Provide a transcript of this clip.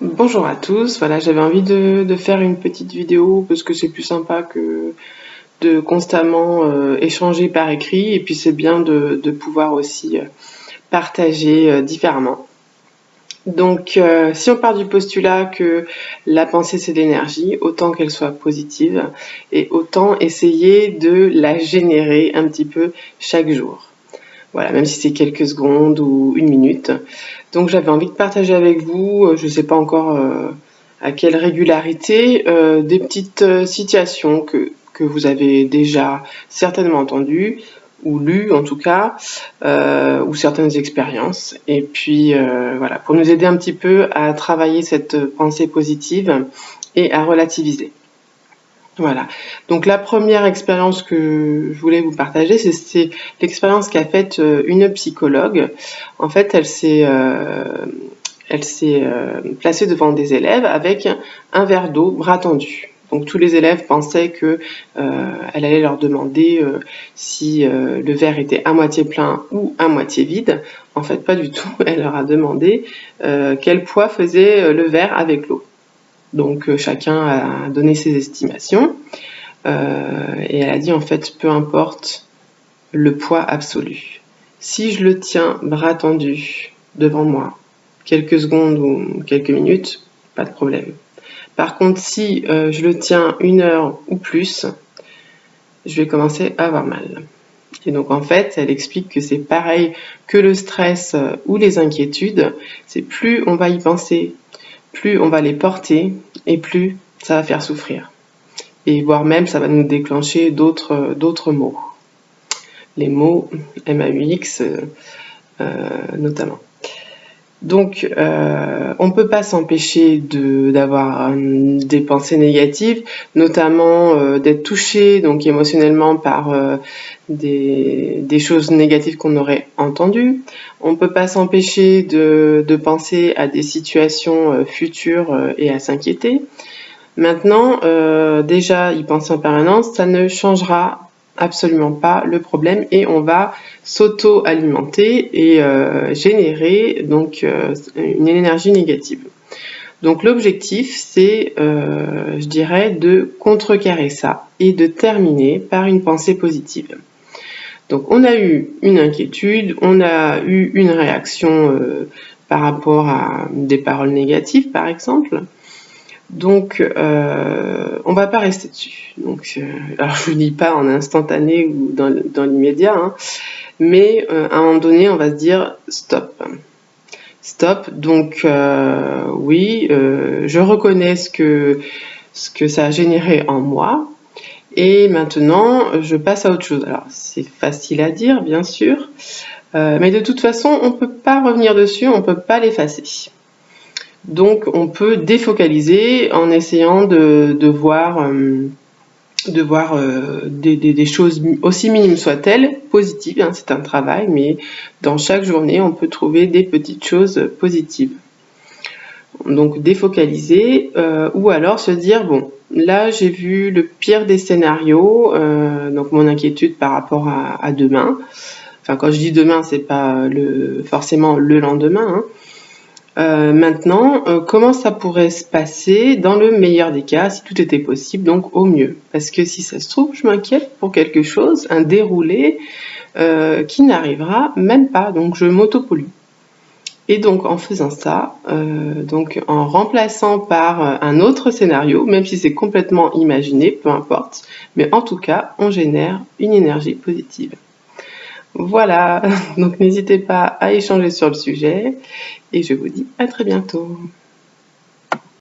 Bonjour à tous, voilà, j'avais envie de faire une petite vidéo parce que c'est plus sympa que de constamment échanger par écrit, et puis c'est bien de pouvoir aussi partager différemment. Donc si on part du postulat que la pensée c'est de l'énergie, autant qu'elle soit positive et autant essayer de la générer un petit peu chaque jour. Voilà, même si c'est quelques secondes ou une minute. Donc j'avais envie de partager avec vous, je ne sais pas encore à quelle régularité, des petites situations que vous avez déjà certainement entendues, ou lues en tout cas, ou certaines expériences. Et puis voilà, pour nous aider un petit peu à travailler cette pensée positive et à relativiser. Voilà, donc la première expérience que je voulais vous partager, c'est l'expérience qu'a faite une psychologue. En fait, elle s'est placée devant des élèves avec un verre d'eau bras tendu. Donc tous les élèves pensaient que elle allait leur demander si le verre était à moitié plein ou à moitié vide. En fait, pas du tout. Elle leur a demandé quel poids faisait le verre avec l'eau. Donc chacun a donné ses estimations et elle a dit en fait peu importe le poids absolu. Si je le tiens bras tendu devant moi quelques secondes ou quelques minutes, pas de problème. Par contre si je le tiens 1 heure ou plus, je vais commencer à avoir mal. Et donc en fait, elle explique que c'est pareil que le stress ou les inquiétudes, c'est plus on va y penser, plus on va les porter et plus ça va faire souffrir. Et voire même ça va nous déclencher d'autres maux. Les mots MAUX notamment. Donc on ne peut pas s'empêcher d'avoir des pensées négatives, notamment d'être touché donc émotionnellement par des choses négatives qu'on aurait entendues. On ne peut pas s'empêcher de penser à des situations futures et à s'inquiéter. Maintenant, déjà y penser en permanence, ça ne changera absolument pas le problème et on va s'auto-alimenter et générer donc une énergie négative. Donc l'objectif, c'est, je dirais, de contrecarrer ça et de terminer par une pensée positive. Donc on a eu une inquiétude, on a eu une réaction par rapport à des paroles négatives par exemple. Donc on va pas rester dessus. Donc alors je ne dis pas en instantané ou dans l'immédiat, hein, mais à un moment donné on va se dire stop. Stop, donc oui, je reconnais ce que ça a généré en moi, et maintenant je passe à autre chose. Alors c'est facile à dire bien sûr, mais de toute façon on ne peut pas revenir dessus, on ne peut pas l'effacer. Donc on peut défocaliser en essayant de voir des choses aussi minimes soient-elles, positives, hein, c'est un travail, mais dans chaque journée on peut trouver des petites choses positives. Donc défocaliser, ou alors se dire bon, là j'ai vu le pire des scénarios, donc mon inquiétude par rapport à demain. Enfin quand je dis demain, c'est pas forcément le lendemain, hein. Maintenant, comment ça pourrait se passer dans le meilleur des cas, si tout était possible, donc au mieux? Parce que si ça se trouve, je m'inquiète pour quelque chose, un déroulé qui n'arrivera même pas, donc je m'autopollue. Et donc en faisant ça, donc en remplaçant par un autre scénario, même si c'est complètement imaginé, peu importe, mais en tout cas, on génère une énergie positive. Voilà, donc n'hésitez pas à échanger sur le sujet et je vous dis à très bientôt.